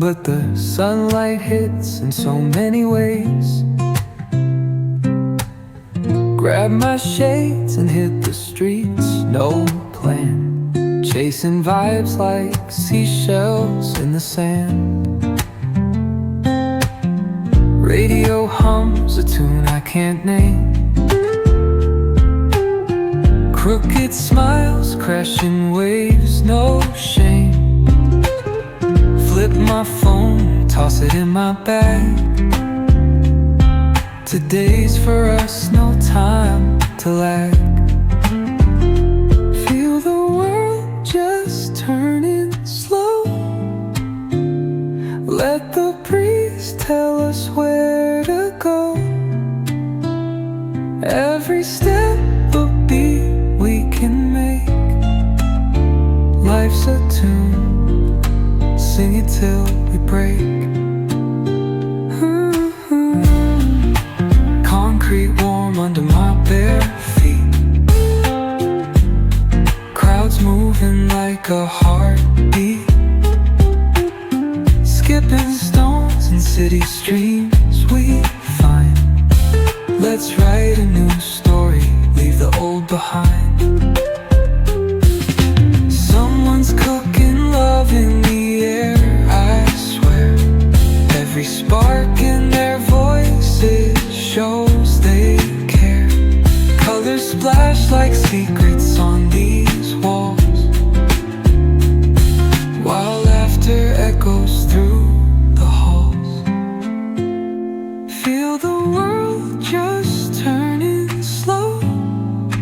but the sunlight hits in so many ways. Grab my shades and hit the streets, no plan, chasing vibes like seashells in the sand. Radio hums a tune I can't name. Crooked smiles, crashing waves, no shame. Flip my phone, toss it in my bag. Today's for us, no time to lag. Feel the world just turning slow. Let the breeze tell us where to go. Every step a beat we can make. Life's a tune, sing it till we break. Concrete warm under my bare feet. Crowds moving like a heartbeat. Skipping stones in city streams we find. Let's write a new story, leave the old behind. Someone's cooking love in the air, I swear. Every spark in their voices shows they care. Colors splash like secrets on these walls, while laughter echoes through